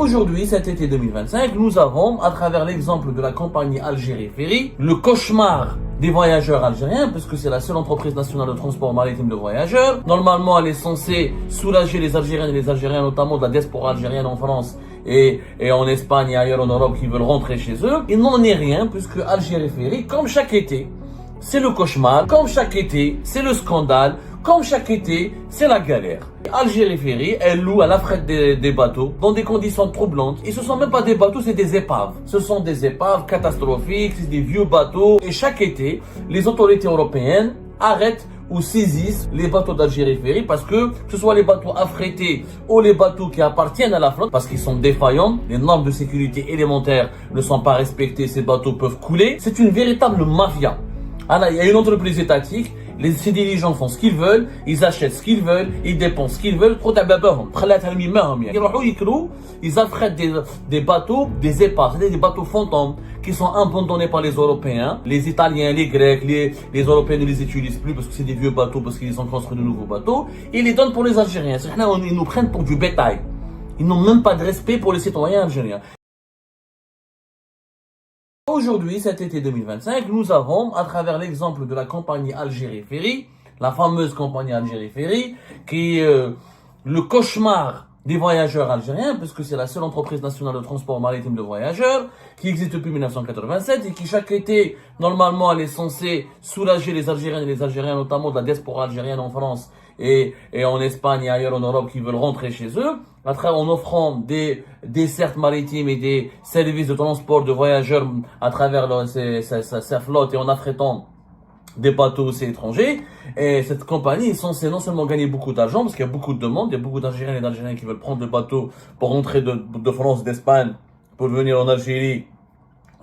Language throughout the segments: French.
Aujourd'hui, cet été 2025, nous avons, à travers l'exemple de la compagnie Algérie Ferry, le cauchemar des voyageurs algériens, puisque c'est la seule entreprise nationale de transport maritime de voyageurs. Normalement, elle est censée soulager les Algériens et les Algériens, notamment de la diaspora algérienne en France et en Espagne et ailleurs en Europe qui veulent rentrer chez eux. Il n'en est rien, puisque Algérie Ferry, comme chaque été, c'est le cauchemar, comme chaque été, c'est le scandale, comme chaque été, c'est la galère. Algérie Ferry, elle loue à la frette des bateaux dans des conditions troublantes. Et ce sont même pas des bateaux, c'est des épaves. Ce sont des épaves catastrophiques, c'est des vieux bateaux. Et chaque été, les autorités européennes arrêtent ou saisissent les bateaux d'Algérie Ferry parce que ce soit les bateaux affrétés ou les bateaux qui appartiennent à la flotte parce qu'ils sont défaillants, les normes de sécurité élémentaires ne sont pas respectées, ces bateaux peuvent couler. C'est une véritable mafia. Alors, il y a une entreprise étatique, ces dirigeants font ce qu'ils veulent, ils achètent ce qu'ils veulent, ils dépensent ce qu'ils veulent. Ils affrètent des bateaux, des épaves, c'est-à-dire des bateaux fantômes qui sont abandonnés par les Européens. Les Italiens, les Grecs, les Européens ne les utilisent plus parce que c'est des vieux bateaux, parce qu'ils ont construit de nouveaux bateaux. Et ils les donnent pour les Algériens. Ils nous prennent pour du bétail. Ils n'ont même pas de respect pour les citoyens algériens. Aujourd'hui, cet été 2025, nous avons, à travers l'exemple de la compagnie Algérie Ferry, la fameuse compagnie Algérie Ferry, qui est le cauchemar des voyageurs algériens, puisque c'est la seule entreprise nationale de transport maritime de voyageurs, qui existe depuis 1987 et qui chaque été, normalement, elle est censée soulager les Algériens et les Algériens, notamment de la diaspora algérienne en France et en Espagne et ailleurs en Europe qui veulent rentrer chez eux, en offrant des dessertes maritimes et des services de transport de voyageurs à travers sa flotte et en affrétant des bateaux aussi étrangers. Et cette compagnie est censée non seulement gagner beaucoup d'argent, parce qu'il y a beaucoup de demandes, il y a beaucoup d'Algériens et d'Algériens qui veulent prendre le bateau pour rentrer de France, d'Espagne, pour venir en Algérie,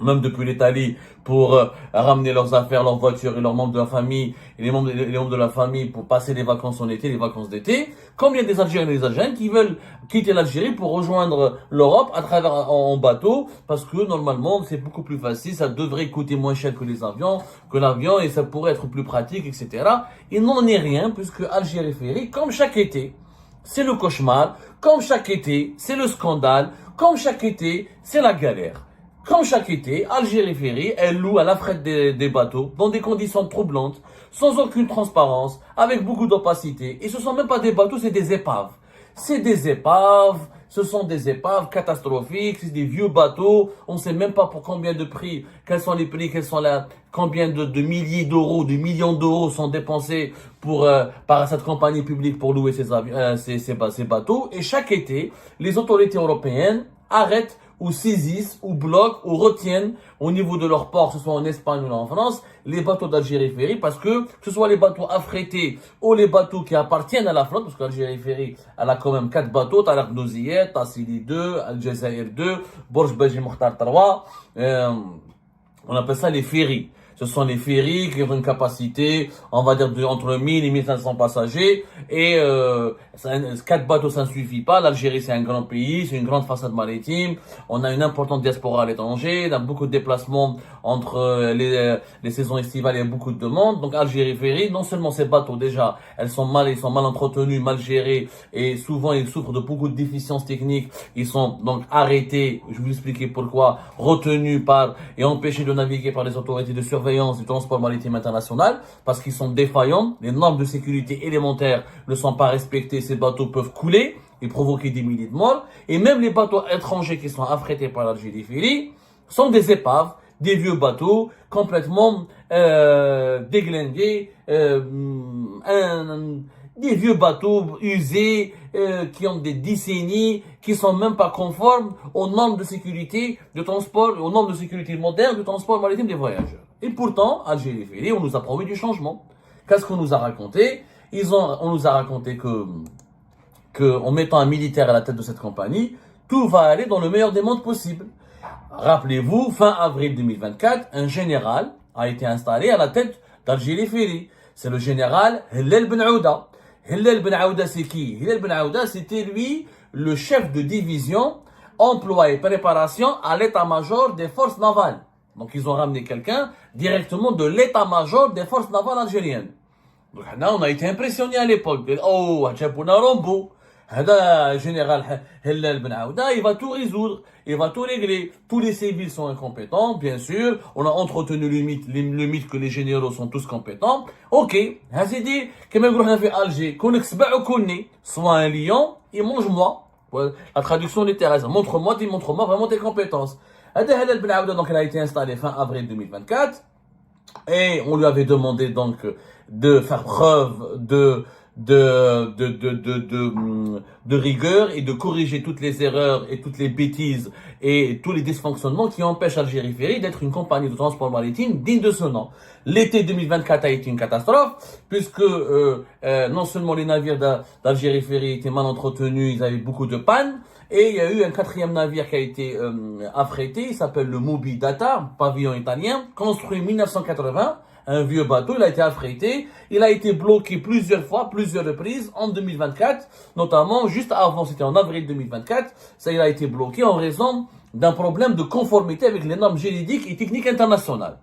même depuis l'Italie, pour ramener leurs affaires, leurs voitures et leurs membres de la famille, et les membres de la famille pour passer les vacances en été, les vacances d'été. Comme il y a des Algériens et des Algériennes qui veulent quitter l'Algérie pour rejoindre l'Europe à travers en bateau, parce que normalement c'est beaucoup plus facile, ça devrait coûter moins cher que l'avion, et ça pourrait être plus pratique, etc. Il n'en est rien, puisque Algérie Ferry, comme chaque été, c'est le cauchemar, comme chaque été, c'est le scandale, comme chaque été, c'est la galère. Comme chaque été, Algérie Ferry, elle loue à la frette des bateaux dans des conditions troublantes, sans aucune transparence, avec beaucoup d'opacité. Et ce sont même pas des bateaux, c'est des épaves. Ce sont des épaves catastrophiques, c'est des vieux bateaux. On sait même pas pour combien de prix, quels sont les prix, combien de milliers d'euros, de millions d'euros sont dépensés par cette compagnie publique pour louer ces bateaux. Et chaque été, les autorités européennes arrêtent ou saisissent, ou bloquent, ou retiennent au niveau de leur port, que ce soit en Espagne ou en France, les bateaux d'Algérie Ferry, parce que ce soit les bateaux affrétés ou les bateaux qui appartiennent à la flotte, parce qu'Algérie Ferry, elle a quand même 4 bateaux, t'as l'Ardouziyet, t'as Sili 2, Al Jazair 2, Borj Baji Mokhtar 3, on appelle ça les ferries. Ce sont les ferries qui ont une capacité, on va dire, entre 1000 et 1500 passagers. Et 4 bateaux, ça ne suffit pas. L'Algérie, c'est un grand pays, c'est une grande façade maritime. On a une importante diaspora à l'étranger. On a beaucoup de déplacements entre les saisons estivales. Il y a beaucoup de demandes. Donc Algérie Ferry, non seulement ces bateaux, déjà, ils sont mal entretenus, mal gérés. Et souvent, ils souffrent de beaucoup de déficiences techniques. Ils sont donc arrêtés, je vais vous expliquer pourquoi, retenus et empêchés de naviguer par les autorités de surveillance du transport maritime international parce qu'ils sont défaillants, les normes de sécurité élémentaires ne sont pas respectées, ces bateaux peuvent couler et provoquer des milliers de morts. Et même les bateaux étrangers qui sont affrétés par l'Algérie Ferry sont des épaves, des vieux bateaux complètement déglingués, des vieux bateaux usés qui ont des décennies, qui sont même pas conformes aux normes de sécurité de transport, aux normes de sécurité moderne du transport maritime des voyageurs. Et pourtant, Algérie Ferry, on nous a promis du changement. Qu'est-ce qu'on nous a raconté? On nous a raconté que en mettant un militaire à la tête de cette compagnie, tout va aller dans le meilleur des mondes possible. Rappelez-vous, fin avril 2024, un général a été installé à la tête d'Algérie Ferry. C'est le général Hillel Ben Aouda. Hillel Ben Aouda, c'est qui? Hillel Ben Aouda, c'était lui le chef de division emploi et préparation à l'état-major des forces navales. Donc ils ont ramené quelqu'un directement de l'état-major des forces navales algériennes. Donc là, on a été impressionnés à l'époque. Oh, Rambo. Le général Hellal Ben Aouda, il va tout résoudre, il va tout régler. Tous les civils sont incompétents, bien sûr. On a entretenu le mythe que les généraux sont tous compétents. Ok, c'est dit, quand même, on a fait Alger, qu'on soit un lion, il mange moi. La traduction littérale, montre-moi vraiment tes compétences. Hellal Ben Aouda, donc, il a été installé fin avril 2024. Et on lui avait demandé donc de faire preuve de rigueur et de corriger toutes les erreurs et toutes les bêtises et tous les dysfonctionnements qui empêchent Algérie Ferry d'être une compagnie de transport maritime digne de ce nom. L'été 2024 a été une catastrophe puisque non seulement les navires d'Algérie Ferry étaient mal entretenus, ils avaient beaucoup de pannes, et il y a eu un quatrième navire qui a été affrété, il s'appelle le Moby Data, pavillon italien, construit en 1980, un vieux bateau, il a été affrété, il a été bloqué plusieurs fois, plusieurs reprises, en 2024, notamment juste avant, c'était en avril 2024, ça il a été bloqué en raison d'un problème de conformité avec les normes juridiques et techniques internationales.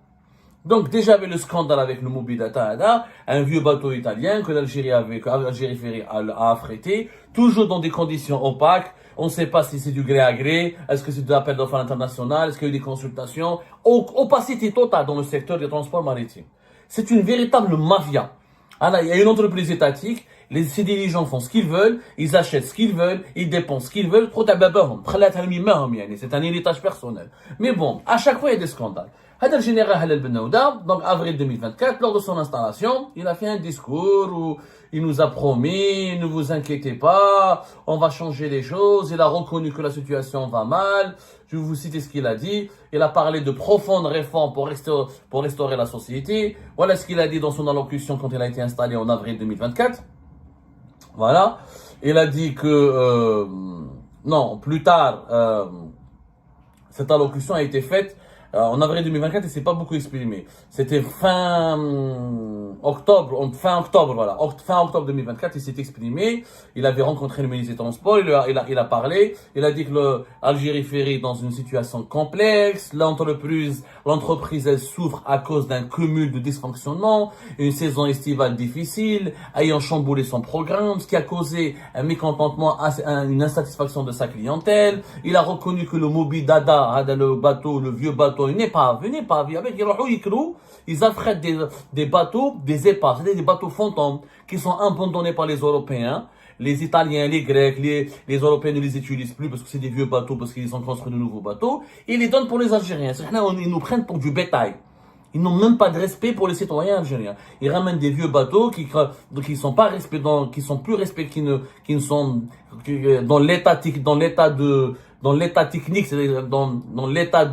Donc déjà avait le scandale avec le Moby Data, un vieux bateau italien que l'Algérie Ferry a affrété, toujours dans des conditions opaques. On ne sait pas si c'est du gré à gré, est-ce que c'est de l'appel d'offres international, est-ce qu'il y a eu des consultations. Opacité totale dans le secteur des transports maritimes. C'est une véritable mafia. Alors, il y a une entreprise étatique, ces dirigeants font ce qu'ils veulent, ils achètent ce qu'ils veulent, ils dépensent ce qu'ils veulent, c'est un héritage personnel. Mais bon, à chaque fois il y a des scandales. Le général Hellal Ben Aouda, donc avril 2024, lors de son installation, il a fait un discours où il nous a promis, ne vous inquiétez pas, on va changer les choses. Il a reconnu que la situation va mal. Je vais vous citer ce qu'il a dit. Il a parlé de profondes réformes pour restaurer la société. Voilà ce qu'il a dit dans son allocution quand il a été installé en avril 2024. Voilà. Il a dit que, non, plus tard, cette allocution a été faite en avril 2024, il s'est pas beaucoup exprimé. C'était fin octobre, voilà. Fin octobre 2024, il s'est exprimé. Il avait rencontré le ministre des Transports, il a parlé. Il a dit que l'Algérie Ferry est dans une situation complexe. L'entreprise, elle souffre à cause d'un cumul de dysfonctionnements, une saison estivale difficile, ayant chamboulé son programme, ce qui a causé un mécontentement, une insatisfaction de sa clientèle. Il a reconnu que le Moby Dada, le vieux bateau, il n'est pas avec ils affrètent des bateaux, des épaves, c'est-à-dire des bateaux fantômes qui sont abandonnés par les Européens. Les Italiens, les Grecs, les Européens ne les utilisent plus parce que c'est des vieux bateaux, parce qu'ils ont construit de nouveaux bateaux. Et ils les donnent pour les Algériens. Ils nous prennent pour du bétail. Ils n'ont même pas de respect pour les citoyens algériens. Ils ramènent des vieux bateaux qui sont pas respectés, qui sont plus respectés, qui ne sont dans l'état technique, c'est-à-dire dans l'état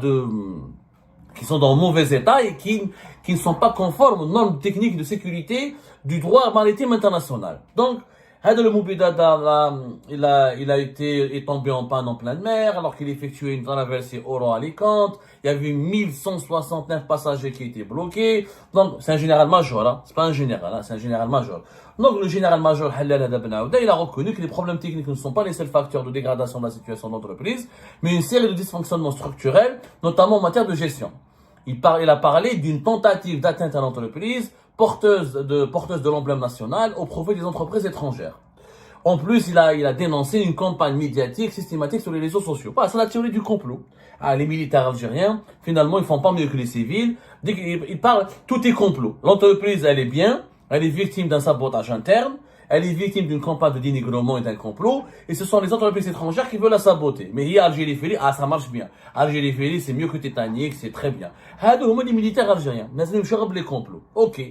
qui sont dans mauvais état et qui ne sont pas conformes aux normes techniques de sécurité du droit maritime international. Donc, le Moby Dada, il est tombé en panne en pleine mer, alors qu'il effectuait une traversée Oran-Alicante. Il y avait 1169 passagers qui étaient bloqués. Donc, c'est un général-major, hein. C'est pas un général, hein. C'est un général-major. Donc, le général-major Hellal Ben Aouda, il a reconnu que les problèmes techniques ne sont pas les seuls facteurs de dégradation de la situation de l'entreprise, mais une série de dysfonctionnements structurels, notamment en matière de gestion. Il a parlé d'une tentative d'atteinte à l'entreprise, porteuse de l'emblème national au profit des entreprises étrangères. En plus, il a dénoncé une campagne médiatique systématique sur les réseaux sociaux. C'est la théorie du complot. Les militaires algériens, finalement, ils font pas mieux que les civils. Dès qu'ils parlent, tout est complot. L'entreprise, elle est bien, elle est victime d'un sabotage interne, elle est victime d'une campagne de dénigrement et d'un complot, et ce sont les entreprises étrangères qui veulent la saboter. Mais il y a Algérie Ferry, ça marche bien. Algérie Ferry, c'est mieux que Titanic, c'est très bien. Les militaires algériens, mais c'est les complots. Ok.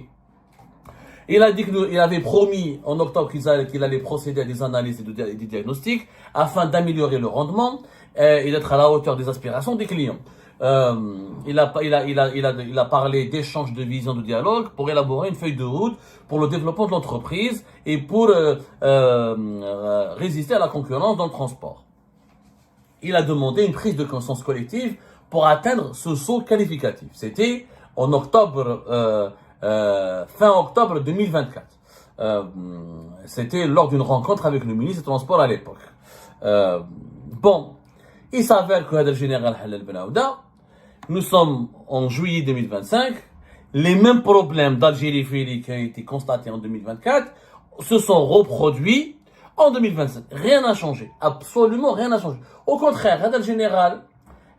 Il a dit qu'il avait promis en octobre qu'il allait procéder à des analyses et des diagnostics afin d'améliorer le rendement et d'être à la hauteur des aspirations des clients. Il a parlé d'échanges de vision, de dialogue pour élaborer une feuille de route pour le développement de l'entreprise et pour résister à la concurrence dans le transport. Il a demandé une prise de conscience collective pour atteindre ce saut qualificatif. C'était en octobre. Fin octobre 2024. C'était lors d'une rencontre avec le ministre des Transports à l'époque. Il s'avère que le général Hellal Ben Aouda, nous sommes en juillet 2025, les mêmes problèmes d'Algérie Ferry qui ont été constatés en 2024 se sont reproduits En 2027, rien n'a changé. Absolument rien n'a changé. Au contraire, Hadal Général,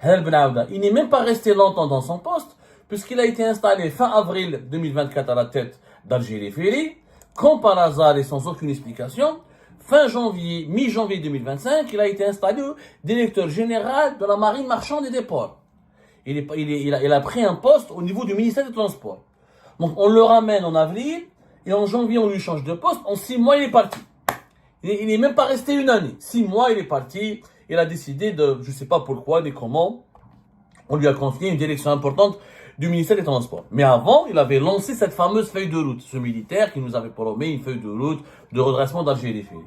Hadal Ben Aouda, il n'est même pas resté longtemps dans son poste, puisqu'il a été installé fin avril 2024 à la tête d'Algérie Ferry, comme par hasard et sans aucune explication. Fin janvier, mi-janvier 2025, il a été installé directeur général de la marine marchande et des ports. Il a pris un poste au niveau du ministère des Transports. Donc on le ramène en avril, et en janvier on lui change de poste, en 6 mois il est parti. Il n'est même pas resté une année. 6 mois il est parti, il a décidé de, je ne sais pas pourquoi, ni comment, on lui a confié une direction importante du ministère des Transports. Mais avant, il avait lancé cette fameuse feuille de route, ce militaire qui nous avait promis une feuille de route de redressement d'Algérie Ferry.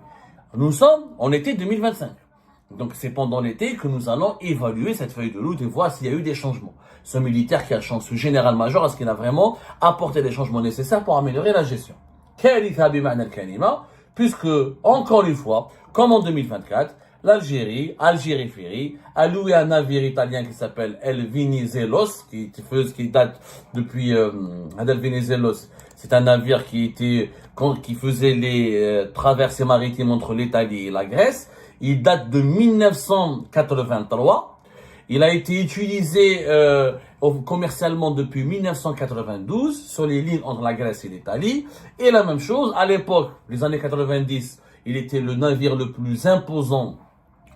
Nous sommes en été 2025. Donc c'est pendant l'été que nous allons évaluer cette feuille de route et voir s'il y a eu des changements. Ce militaire qui a changé, ce général-major, est-ce qu'il a vraiment apporté les changements nécessaires pour améliorer la gestion? Puisque, encore une fois, comme en 2024, l'Algérie, Algérie Ferry, a loué un navire italien qui s'appelle El Venizelos, qui date depuis El Venizelos. C'est un navire qui faisait les traversées maritimes entre l'Italie et la Grèce. Il date de 1983. Il a été utilisé commercialement depuis 1992 sur les lignes entre la Grèce et l'Italie. Et la même chose, à l'époque, les années 90, il était le navire le plus imposant,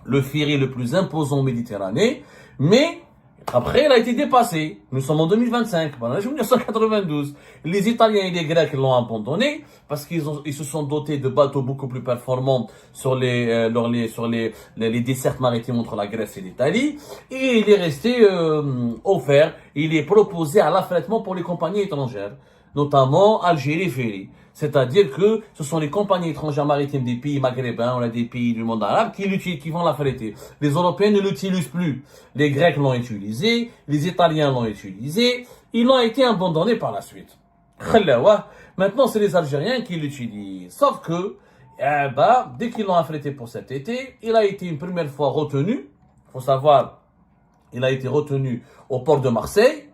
le ferry le plus imposant en Méditerranée. Mais après, il a été dépassé. Nous sommes en 2025, pendant 1992. Les Italiens et les Grecs l'ont abandonné parce qu'ils se sont dotés de bateaux beaucoup plus performants sur les dessertes maritimes entre la Grèce et l'Italie. Et il est resté offert. Il est proposé à l'affrètement pour les compagnies étrangères, notamment Algérie Ferry. C'est-à-dire que ce sont les compagnies étrangères maritimes des pays maghrébins, on a des pays du monde arabe qui vont l'affréter. Les Européens ne l'utilisent plus. Les Grecs l'ont utilisé, les Italiens l'ont utilisé, ils l'ont été abandonnés par la suite. Maintenant, c'est les Algériens qui l'utilisent. Sauf que, dès qu'ils l'ont affrété pour cet été, il a été une première fois retenu. Faut savoir, il a été retenu au port de Marseille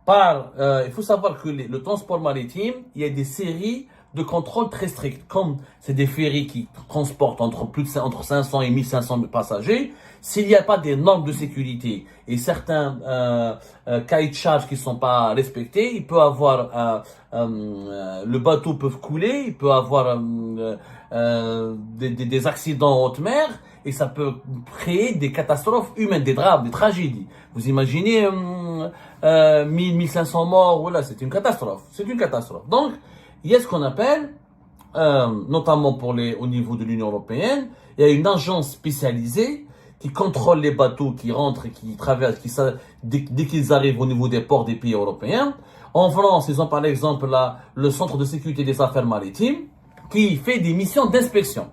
il faut savoir que le transport maritime, il y a des séries de contrôle très stricts. Comme c'est des ferries qui transportent entre 500 et 1500 passagers, s'il n'y a pas des normes de sécurité et certains cahiers de charges qui ne sont pas respectés, il peut avoir le bateau peut couler, il peut avoir des accidents en haute mer et ça peut créer des catastrophes humaines, des drames, des tragédies. Vous imaginez 1500 morts, voilà, c'est une catastrophe. C'est une catastrophe. Donc, il y a ce qu'on appelle, notamment au niveau de l'Union européenne, il y a une agence spécialisée qui contrôle les bateaux qui rentrent et qui traversent, dès qu'ils arrivent au niveau des ports des pays européens. En France, ils ont par exemple le Centre de sécurité des affaires maritimes qui fait des missions d'inspection.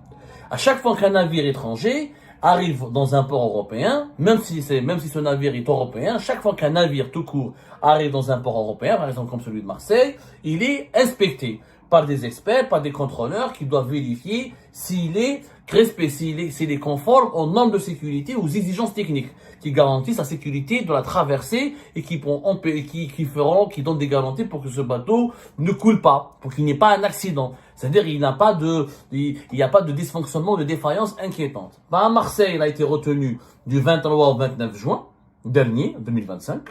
À chaque fois qu'un navire étranger arrive dans un port européen, même si ce navire est européen, chaque fois qu'un navire tout court arrive dans un port européen, par exemple comme celui de Marseille, il est inspecté par des experts, par des contrôleurs qui doivent vérifier s'il est conforme aux normes de sécurité, aux exigences techniques qui garantissent la sécurité de la traversée et qui donnent des garanties pour que ce bateau ne coule pas, pour qu'il n'y ait pas un accident. C'est-à-dire il n'y a pas de dysfonctionnement, de défaillance inquiétante. À Marseille, il a été retenu du 23 au 29 juin dernier, 2025.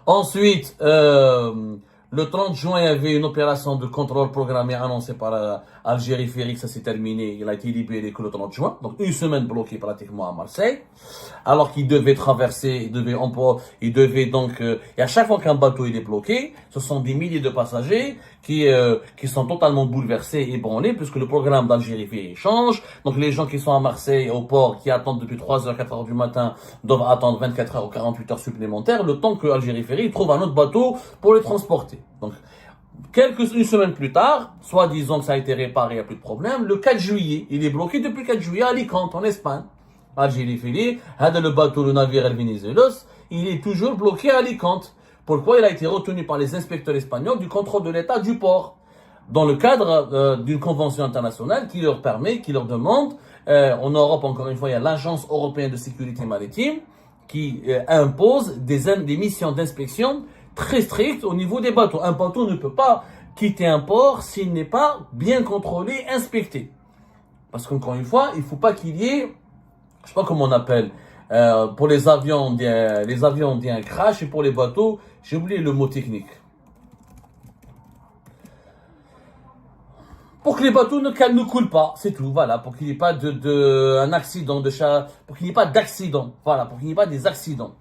Ensuite, le 30 juin, il y avait une opération de contrôle programmée annoncée par Algérie Ferry, ça s'est terminé, il a été libéré que le 30 juin, donc une semaine bloqué pratiquement à Marseille, alors qu'il devait traverser, et à chaque fois qu'un bateau il est bloqué, ce sont des milliers de passagers qui sont totalement bouleversés et ébranlés, puisque le programme d'Algérie Ferry change, donc les gens qui sont à Marseille, au port, qui attendent depuis 3h, 4h du matin, doivent attendre 24 heures ou 48 heures supplémentaires, le temps que Algérie Ferry trouve un autre bateau pour les transporter. Donc, une semaine plus tard, soit disons que ça a été réparé, il n'y a plus de problème, le 4 juillet, il est bloqué depuis le 4 juillet à Alicante, en Espagne. Algérie Ferry, le navire El Venizelos, il est toujours bloqué à Alicante. Pourquoi? Il a été retenu par les inspecteurs espagnols du contrôle de l'État du port, dans le cadre d'une convention internationale qui leur demande, en Europe encore une fois, il y a l'Agence européenne de sécurité maritime, qui impose des missions d'inspection très strictes au niveau des bateaux. Un bateau ne peut pas quitter un port s'il n'est pas bien contrôlé, inspecté. Parce qu'encore une fois, il ne faut pas qu'il y ait, je sais pas comment on appelle, pour les avions, on dit un crash, et pour les bateaux, j'ai oublié le mot technique. Pour que les bateaux ne coulent pas, c'est tout, voilà, pour qu'il n'y ait pas un accident pour qu'il n'y ait pas d'accident, voilà, pour qu'il n'y ait pas des accidents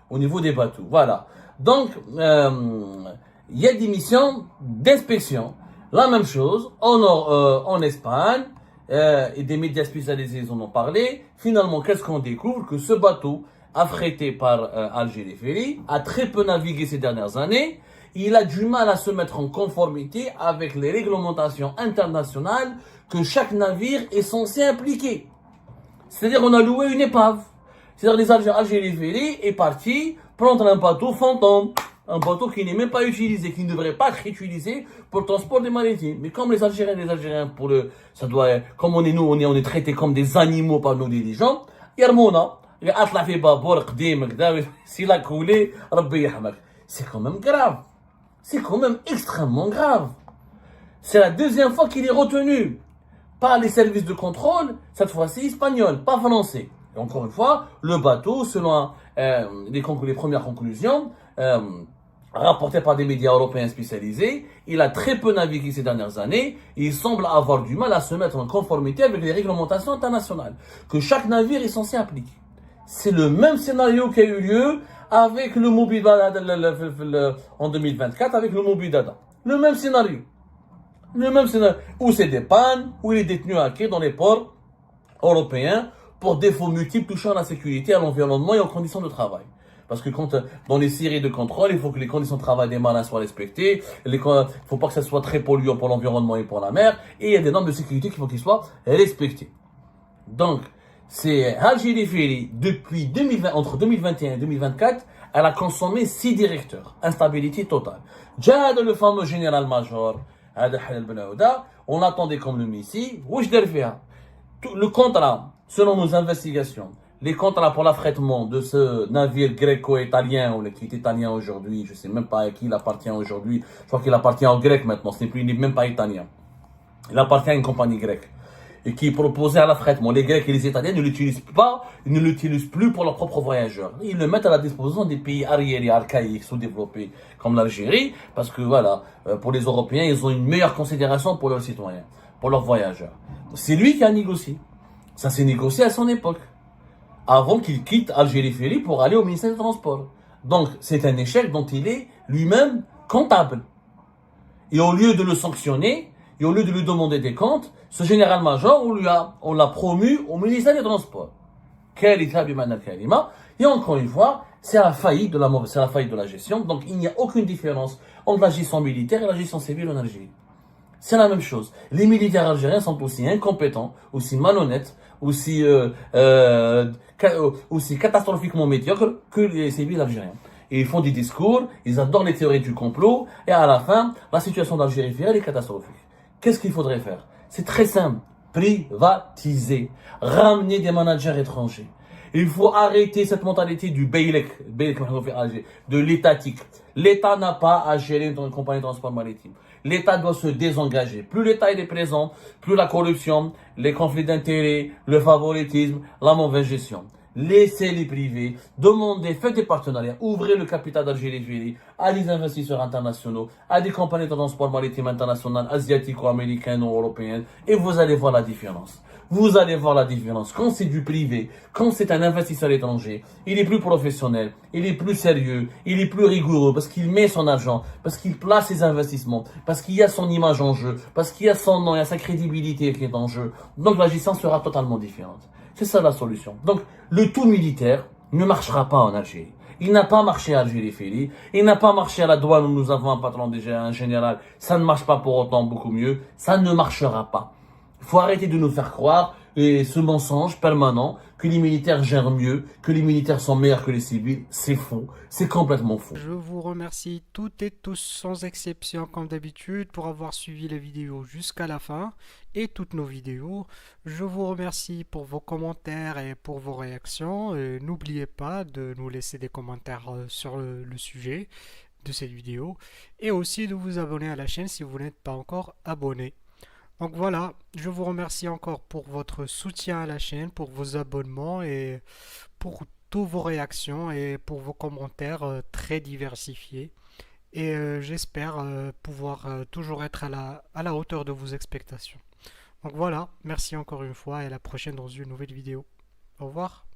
au niveau des bateaux, voilà. Donc, il y a des missions d'inspection, la même chose, en Espagne, et des médias spécialisés ils en ont parlé. Finalement, qu'est-ce qu'on découvre? Que ce bateau, affrété par Algérie Ferry, a très peu navigué ces dernières années. Il a du mal à se mettre en conformité avec les réglementations internationales que chaque navire est censé impliquer. C'est-à-dire on a loué une épave. C'est-à-dire les Algérie Ferry est parti prendre un bateau fantôme. Un bateau qui n'est même pas utilisé, qui ne devrait pas être utilisé pour le transport des maritimes. Mais comme les Algériens, comme on est nous, on est traités comme des animaux par nos dirigeants, Yarmouna, s'il a coulé, c'est quand même grave. C'est quand même extrêmement grave. C'est la deuxième fois qu'il est retenu par les services de contrôle, cette fois-ci espagnol, pas français. Et encore une fois, le bateau, selon les premières conclusions, rapportées par des médias européens spécialisés, il a très peu navigué ces dernières années et il semble avoir du mal à se mettre en conformité avec les réglementations internationales que chaque navire est censé appliquer. C'est le même scénario qui a eu lieu avec le Mobidada en 2024, avec le Mobidada. Le même scénario. Où c'est des pannes, où il est détenu à quai dans les ports européens pour défauts multiples touchant à la sécurité, à l'environnement et aux conditions de travail. Parce que dans les séries de contrôle, il faut que les conditions de travail des marins soient respectées. Il ne faut pas que ça soit très polluant pour l'environnement et pour la mer. Et il y a des normes de sécurité qu'il faut qu'ils soient respectées. Donc, c'est Algérie Ferry, entre 2021 et 2024, elle a consommé 6 directeurs. Instabilité totale. Jad, le fameux général-major, on l'attendait comme le Messie. Le contrat, selon nos investigations, les contrats pour l'affrètement de ce navire gréco-italien, ou qui est italien aujourd'hui, je ne sais même pas à qui il appartient aujourd'hui, je crois qu'il appartient aux Grecs maintenant, il n'est même pas italien. Il appartient à une compagnie grecque. Et qui est proposé à l'affrètement. Les Grecs et les Italiens ne l'utilisent pas, ils ne l'utilisent plus pour leurs propres voyageurs. Ils le mettent à la disposition des pays arriérés, archaïques, sous-développés, comme l'Algérie, parce que voilà, pour les Européens, ils ont une meilleure considération pour leurs citoyens, pour leurs voyageurs. C'est lui qui a négocié. Ça s'est négocié à son époque, avant qu'il quitte Algérie Ferry pour aller au ministère des Transports. Donc, c'est un échec dont il est lui-même comptable. Et au lieu de le sanctionner, et au lieu de lui demander des comptes, ce général-major, on l'a promu au ministère des Transports. Et encore une fois, c'est la faillite de la gestion. Donc, il n'y a aucune différence entre la gestion militaire et la gestion civile en Algérie. C'est la même chose. Les militaires algériens sont aussi incompétents, aussi malhonnêtes, aussi catastrophiquement médiocres que les civils algériens. Et ils font des discours, ils adorent les théories du complot, et à la fin, la situation d'Algérie est catastrophique. Qu'est-ce qu'il faudrait faire? C'est très simple. Privatiser. Ramener des managers étrangers. Il faut arrêter cette mentalité du Beylek, de l'étatique. L'État n'a pas à gérer une compagnie de transport maritime. L'État doit se désengager. Plus l'État est présent, plus la corruption, les conflits d'intérêts, le favoritisme, la mauvaise gestion. Laissez les privés, demandez, faites des partenariats, ouvrez le capital d'Algérie Ferry à des investisseurs internationaux, à des compagnies de transport maritime internationales, asiatico-américaines ou européennes, et vous allez voir la différence. Vous allez voir la différence. Quand c'est du privé, quand c'est un investisseur étranger, il est plus professionnel, il est plus sérieux, il est plus rigoureux parce qu'il met son argent, parce qu'il place ses investissements, parce qu'il y a son image en jeu, parce qu'il y a son nom, il y a sa crédibilité qui est en jeu. Donc la gestion sera totalement différente. C'est ça la solution. Donc, le tout militaire ne marchera pas en Algérie. Il n'a pas marché à Algérie Ferry. Il n'a pas marché à la douane où nous avons un patron déjà, un général. Ça ne marche pas pour autant beaucoup mieux. Ça ne marchera pas. Il faut arrêter de nous faire croire ce mensonge permanent que les militaires gèrent mieux, que les militaires sont meilleurs que les civils. C'est faux. C'est complètement faux. Je vous remercie toutes et tous sans exception comme d'habitude pour avoir suivi la vidéo jusqu'à la fin et toutes nos vidéos. Je vous remercie pour vos commentaires et pour vos réactions. N'oubliez pas de nous laisser des commentaires sur le sujet de cette vidéo et aussi de vous abonner à la chaîne si vous n'êtes pas encore abonné. Donc voilà, je vous remercie encore pour votre soutien à la chaîne, pour vos abonnements et pour toutes vos réactions et pour vos commentaires très diversifiés. Et j'espère pouvoir toujours être à la hauteur de vos expectations. Donc voilà, merci encore une fois et à la prochaine dans une nouvelle vidéo. Au revoir.